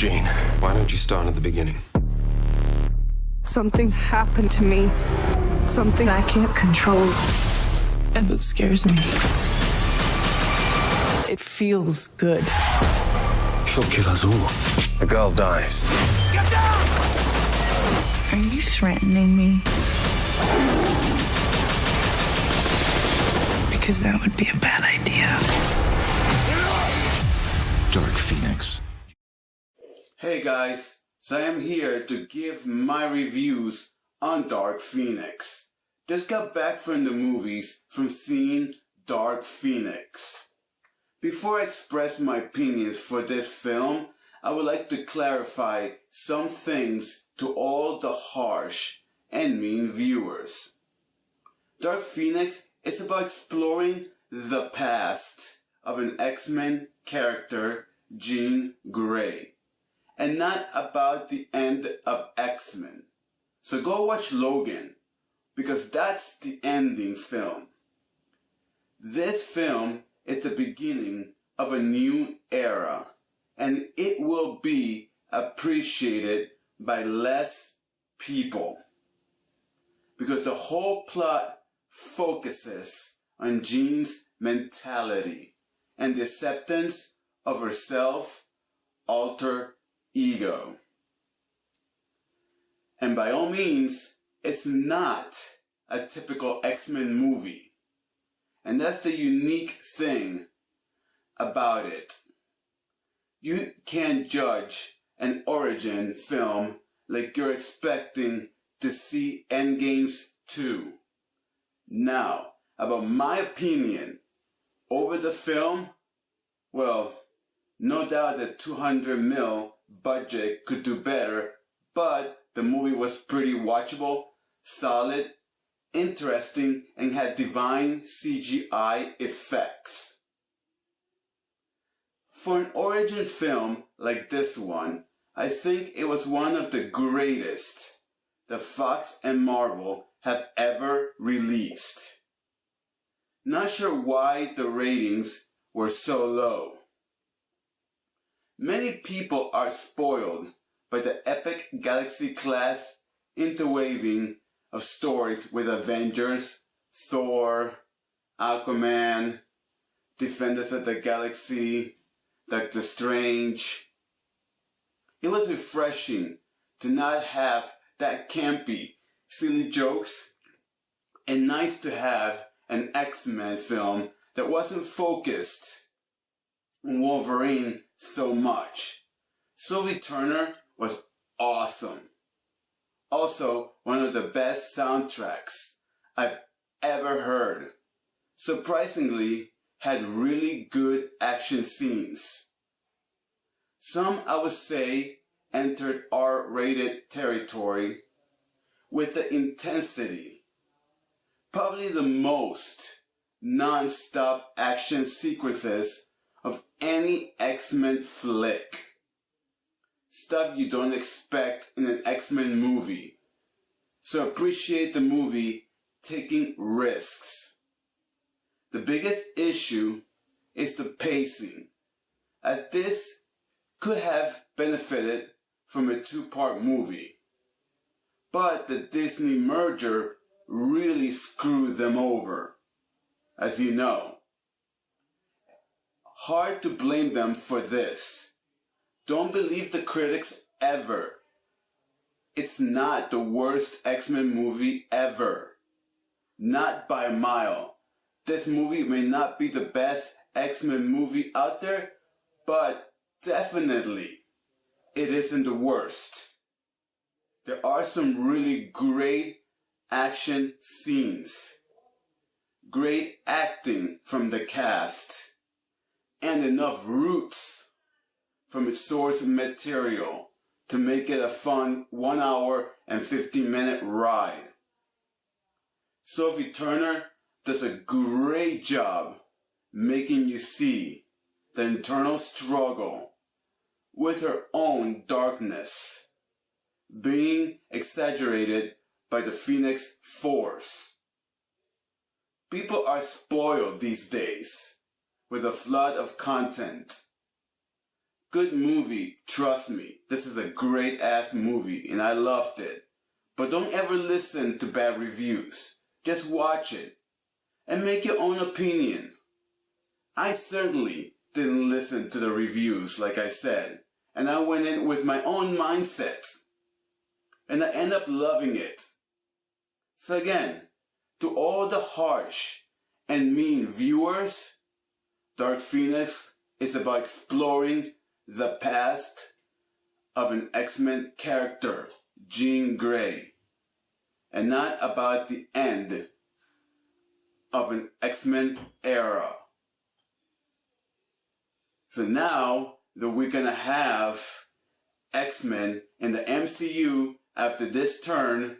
Jean, why don't you start at the beginning? Something's happened to me. Something I can't control. And it scares me. It feels good. She'll kill us all. The girl dies. Get down! Are you threatening me? Because that would be a bad idea. Dark Phoenix. Hey guys, so I am here to give my reviews on Dark Phoenix. Just got back from the movies from seeing Dark Phoenix. Before I express my opinions for this film, I would like to clarify some things to all the harsh and mean viewers. Dark Phoenix is about exploring the past of an X-Men character, Jean Grey, and not about the end of X-Men. So go watch Logan, because that's the ending film. This film is the beginning of a new era, and it will be appreciated by less people, because the whole plot focuses on Jean's mentality and the acceptance of herself, alter ego. And by all means, it's not a typical X-Men movie. And that's the unique thing about it. You can't judge an origin film like you're expecting to see Endgames 2. Now, about my opinion over the film, well, no doubt the 200 mil budget could do better, but the movie was pretty watchable, solid, interesting, and had divine CGI effects. For an origin film like this one, I think it was one of the greatest that Fox and Marvel have ever released. Not sure why the ratings were so low. Many people are spoiled by the epic galaxy-class interweaving of stories with Avengers, Thor, Aquaman, Defenders of the Galaxy, Doctor Strange. It was refreshing to not have that campy, silly jokes, and nice to have an X-Men film that wasn't focused on Wolverine so much. Sophie Turner was awesome. Also, one of the best soundtracks I've ever heard. Surprisingly, had really good action scenes. Some, I would say, entered R-rated territory with the intensity. Probably the most non-stop action sequences of any X-Men flick. Stuff you don't expect in an X-Men movie. So appreciate the movie taking risks. The biggest issue is the pacing, as this could have benefited from a two-part movie. But the Disney merger really screwed them over, as you know. Hard to blame them for this. Don't believe the critics ever. It's not the worst X-Men movie ever. Not by a mile. This movie may not be the best X-Men movie out there, but definitely it isn't the worst. There are some really great action scenes, great acting from the cast, and enough roots from its source material to make it a fun 1 hour and 15-minute ride. Sophie Turner does a great job making you see the internal struggle with her own darkness being exaggerated by the Phoenix Force. People are spoiled these days with a flood of content. good movie, trust me. This is a great ass movie and I loved it. But don't ever listen to bad reviews. Just watch it and make your own opinion. I certainly didn't listen to the reviews, like I said, and I went in with my own mindset. And I end up loving it. So again, to all the harsh and mean viewers, Dark Phoenix is about exploring the past of an X-Men character, Jean Grey, and not about the end of an X-Men era. So now that we're gonna have X-Men in the MCU after this turn,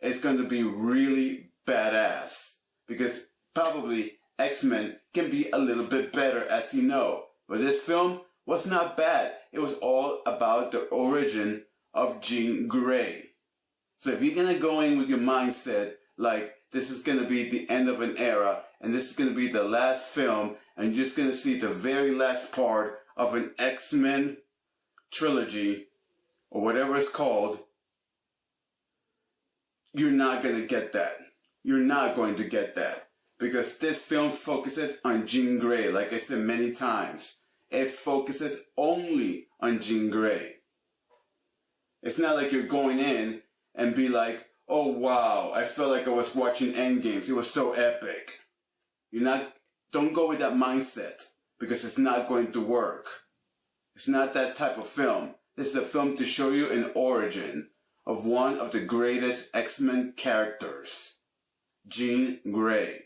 it's gonna be really badass. Because probably X-Men can be a little bit better, as you know. But this film was not bad. It was all about the origin of Jean Grey. So if you're gonna go in with your mindset like this is gonna be the end of an era and this is gonna be the last film and you're just gonna see the very last part of an X-Men trilogy or whatever it's called, you're not gonna get that. You're not going to get that. Because this film focuses on Jean Grey, like I said many times. It focuses only on Jean Grey. It's not like you're going in and be like, oh wow, I felt like I was watching Endgames. It was so epic. Don't go with that mindset because it's not going to work. It's not that type of film. This is a film to show you an origin of one of the greatest X-Men characters, Jean Grey.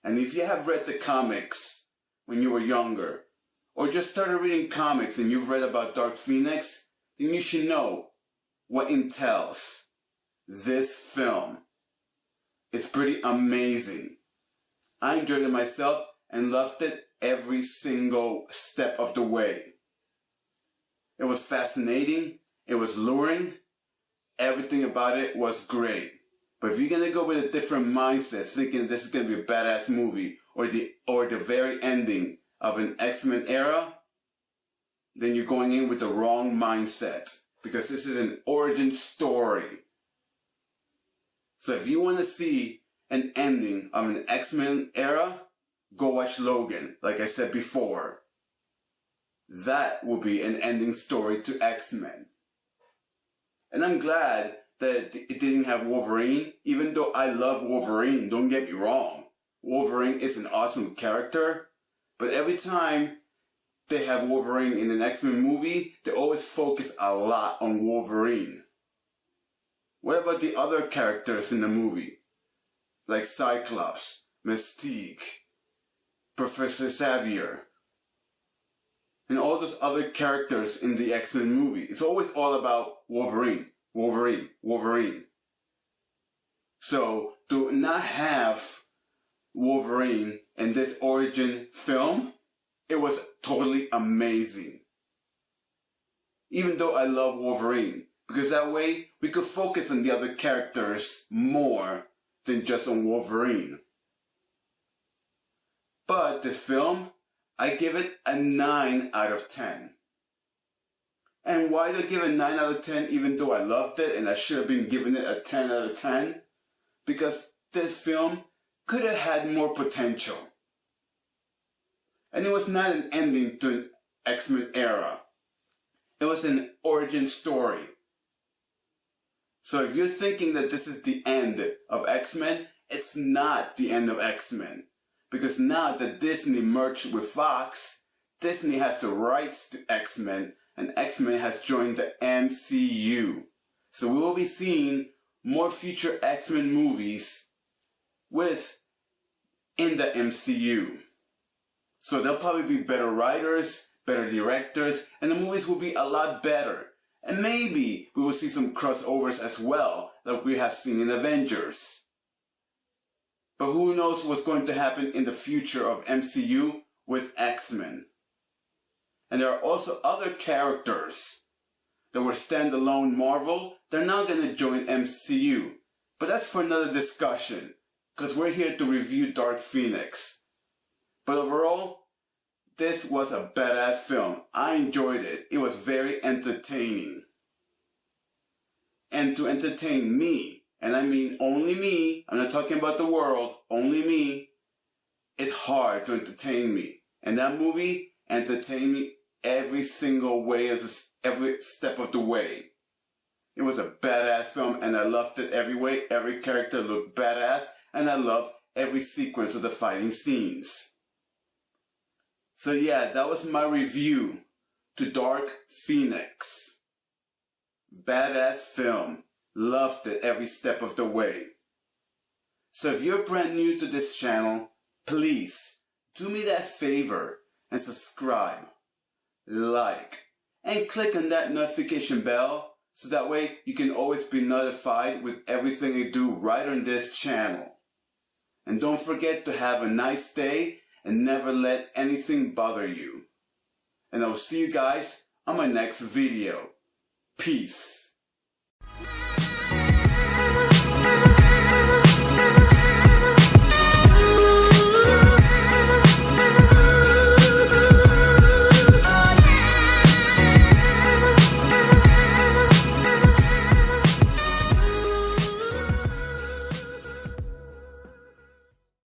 And if you have read the comics when you were younger, or just started reading comics and you've read about Dark Phoenix, then you should know what entails this film. It's pretty amazing. I enjoyed it myself and loved it every single step of the way. It was fascinating. It was luring. Everything about it was great. But if you're going to go with a different mindset, thinking this is going to be a badass movie, or the very ending of an X-Men era, then you're going in with the wrong mindset. Because this is an origin story. So if you want to see an ending of an X-Men era, go watch Logan, like I said before. That will be an ending story to X-Men. And I'm glad that it didn't have Wolverine, even though I love Wolverine, don't get me wrong. Wolverine is an awesome character, but every time they have Wolverine in an X-Men movie, they always focus a lot on Wolverine. What about the other characters in the movie? Like Cyclops, Mystique, Professor Xavier, and all those other characters in the X-Men movie. It's always all about Wolverine. Wolverine, Wolverine. So, to not have Wolverine in this origin film, it was totally amazing. Even though I love Wolverine, because that way we could focus on the other characters more than just on Wolverine. But this film, I give it a 9 out of 10. And why do I give it a 9 out of 10 even though I loved it and I should have been giving it a 10 out of 10? Because this film could have had more potential. And it was not an ending to an X-Men era. It was an origin story. So if you're thinking that this is the end of X-Men, it's not the end of X-Men. Because now that Disney merged with Fox, Disney has the rights to X-Men, and X-Men has joined the MCU. So we will be seeing more future X-Men movies in the MCU. So there'll probably be better writers, better directors, and the movies will be a lot better. And maybe we will see some crossovers as well, like we have seen in Avengers. But who knows what's going to happen in the future of MCU with X-Men. And there are also other characters that were standalone Marvel. They're not going to join MCU. But that's for another discussion, because we're here to review Dark Phoenix. But overall, this was a badass film. I enjoyed it. It was very entertaining. And to entertain me, and I mean only me, I'm not talking about the world, only me, it's hard to entertain me. And that movie entertained me every single way, every step of the way. It was a badass film and I loved it every way. Every character looked badass and I loved every sequence of the fighting scenes. So yeah, that was my review to Dark Phoenix. Badass film. Loved it every step of the way. So if you're brand new to this channel, please do me that favor and subscribe, like, and click on that notification bell so that way you can always be notified with everything I do right on this channel. And don't forget to have a nice day and never let anything bother you. And I'll see you guys on my next video. Peace.